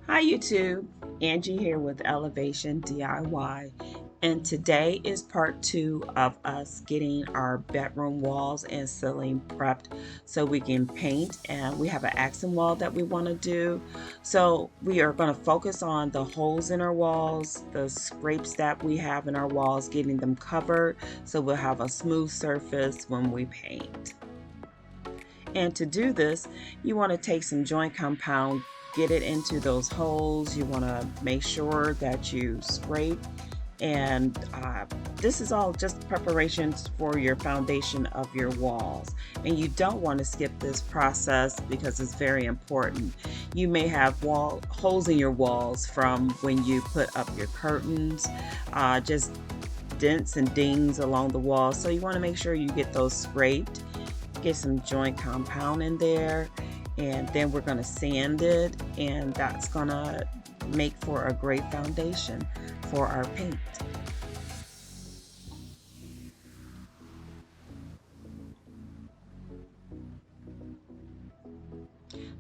Hi YouTube, Angie here with Elevation DIY, and today is part 2 of us getting our bedroom walls and ceiling prepped so we can paint, and we have an accent wall that we want to do. So we are going to focus on the holes in our walls, the scrapes that we have in our walls, getting them covered so we'll have a smooth surface when we paint. And to do this, you want to take some joint compound, get it into those holes. You want to make sure that you scrape. And this is all just preparations for your foundation of your walls. And you don't want to skip this process because it's very important. You may have holes in your walls from when you put up your curtains, just dents and dings along the wall. So you want to make sure you get those scraped. Get some joint compound in there, and then we're going to sand it, and that's going to make for a great foundation for our paint.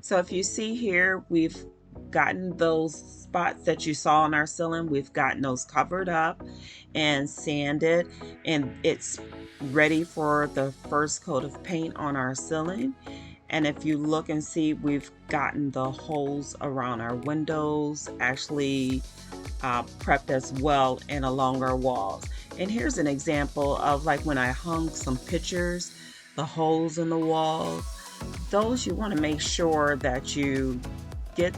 So if you see here, we've gotten those spots that you saw on our ceiling, we've gotten those covered up and sanded, and it's ready for the first coat of paint on our ceiling. And if you look and see, we've gotten the holes around our windows actually prepped as well and along our walls. And here's an example of like when I hung some pictures, the holes in the wall. Those you want to make sure that you get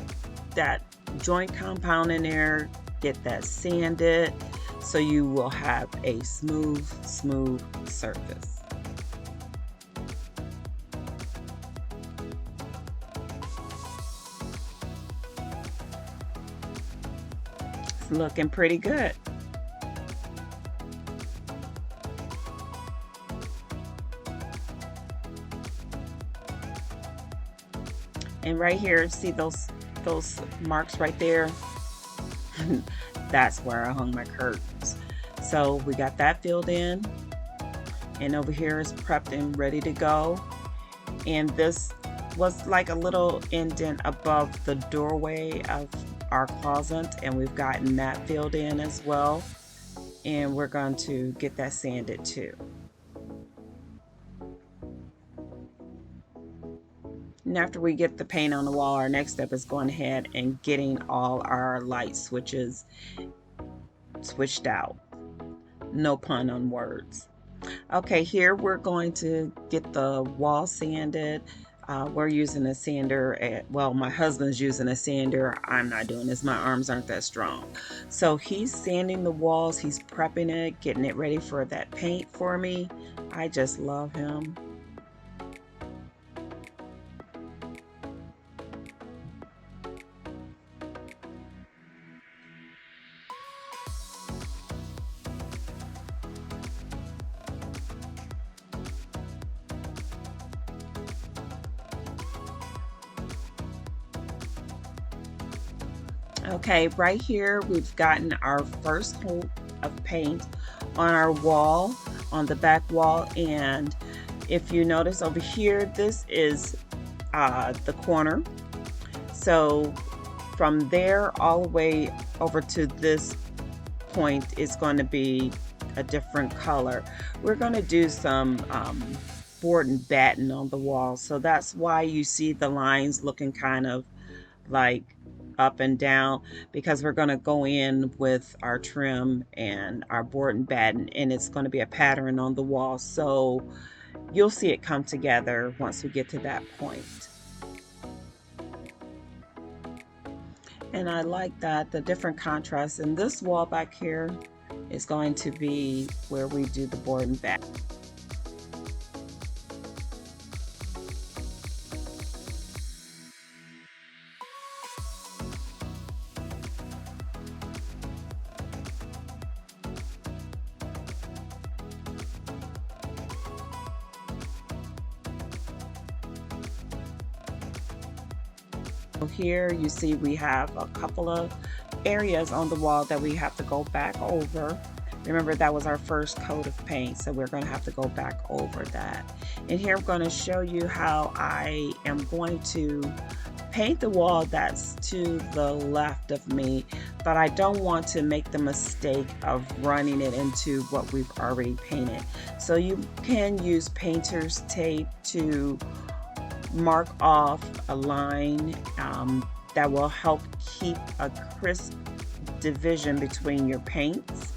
that joint compound in there, get that sanded, so you will have a smooth surface. It's looking pretty good. And right here, see those marks right there? That's where I hung my curtains. So we got that filled in, and over here is prepped and ready to go. And this was like a little indent above the doorway of our closet, and we've gotten that filled in as well. And we're going to get that sanded too. And after we get the paint on the wall, our next step is going ahead and getting all our light switches switched out. No pun on words. Okay, here we're going to get the wall sanded. We're using a sander. Well, my husband's using a sander. I'm not doing this. My arms aren't that strong. So he's sanding the walls. He's prepping it, getting it ready for that paint for me. I just love him. Okay, right here we've gotten our first coat of paint on our wall, on the back wall, and if you notice over here, this is the corner. So from there all the way over to this point is going to be a different color. We're going to do some board and batten on the wall, so that's why you see the lines looking kind of like up and down, because we're going to go in with our trim and our board and batten, and it's going to be a pattern on the wall, so you'll see it come together once we get to that point. And I like that the different contrasts in this wall back here is going to be where we do the board and batten. Here you see we have a couple of areas on the wall that we have to go back over. Remember, that was our first coat of paint, so we're going to have to go back over that. And here I'm going to show you how I am going to paint the wall that's to the left of me, but I don't want to make the mistake of running it into what we've already painted. So you can use painter's tape to mark off a line that will help keep a crisp division between your paints,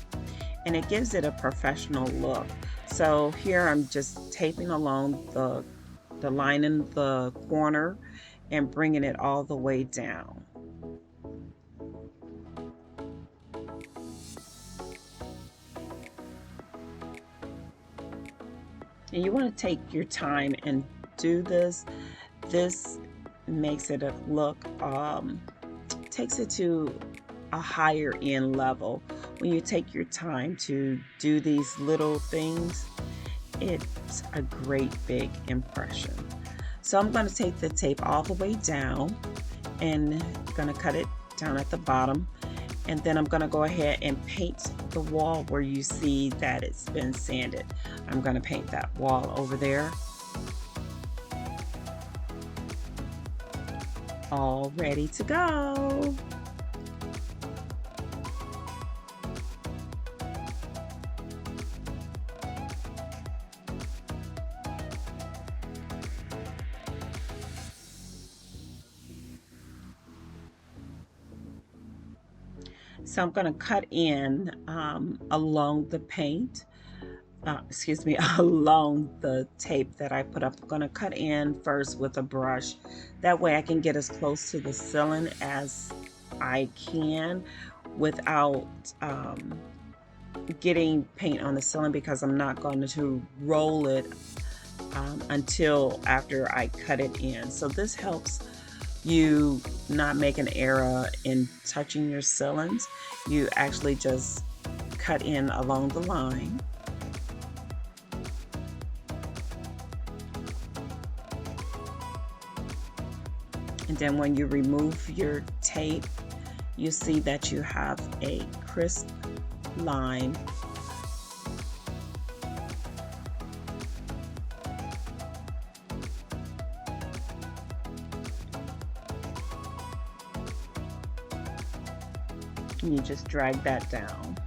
and it gives it a professional look. So here I'm just taping along the line in the corner and bringing it all the way down. And you want to take your time and do this. This makes it look, takes it to a higher end level. When you take your time to do these little things, it's a great big impression. So I'm going to take the tape all the way down and going to cut it down at the bottom, and then I'm going to go ahead and paint the wall where you see that it's been sanded. I'm going to paint that wall over there. All ready to go. So I'm going to cut in along the paint, along the tape that I put up. I'm going to cut in first with a brush. That way I can get as close to the ceiling as I can without getting paint on the ceiling, because I'm not going to roll it until after I cut it in. So this helps you not make an error in touching your ceilings. You actually just cut in along the line. And then when you remove your tape, you see that you have a crisp line. And you just drag that down.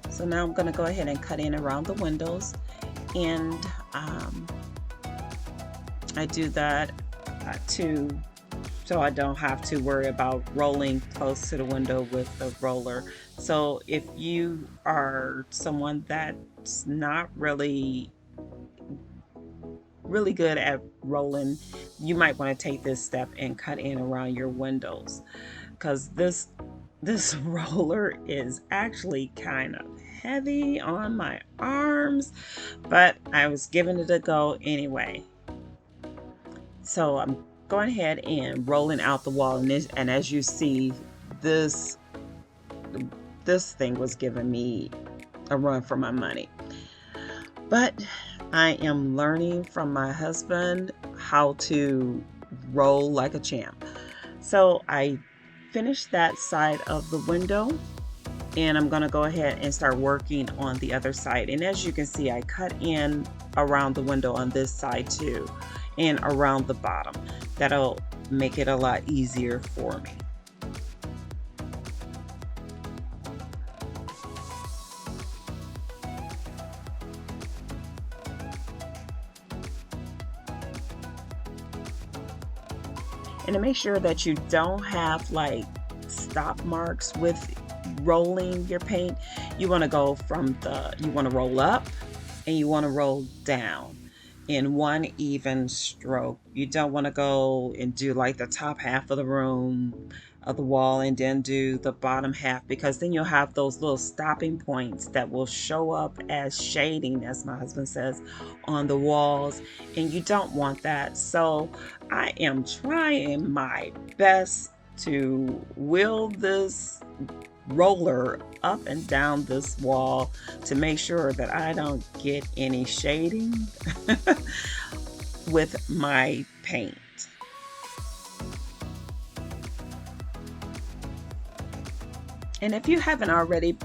So now I'm going to go ahead and cut in around the windows, and I do that so I don't have to worry about rolling close to the window with the roller. So if you are someone that's not really good at rolling, you might want to take this step and cut in around your windows, because this roller is actually kind of heavy on my arms, but I was giving it a go anyway. So I'm going ahead and rolling out the wall, and as you see, this thing was giving me a run for my money. But I am learning from my husband how to roll like a champ. So I finished that side of the window, and I'm going to go ahead and start working on the other side. And as you can see, I cut in around the window on this side too, and around the bottom. That'll make it a lot easier for me. And to make sure that you don't have like stop marks with rolling your paint, you want to go you want to roll up and you want to roll down in one even stroke. You don't want to go and do like the top half of the room of the wall and then do the bottom half, because then you'll have those little stopping points that will show up as shading, as my husband says, on the walls, and you don't want that. So I am trying my best to wheel this roller up and down this wall to make sure that I don't get any shading with my paint. And if you haven't already,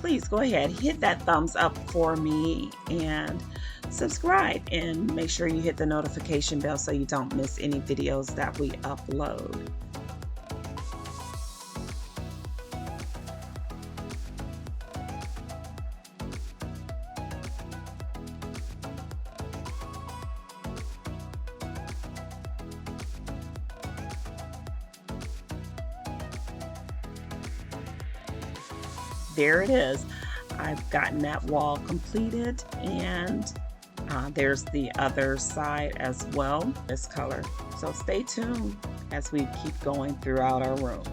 please go ahead, hit that thumbs up for me and subscribe, and make sure you hit the notification bell so you don't miss any videos that we upload. There it is. I've gotten that wall completed, and there's the other side as well, this color. So stay tuned as we keep going throughout our room.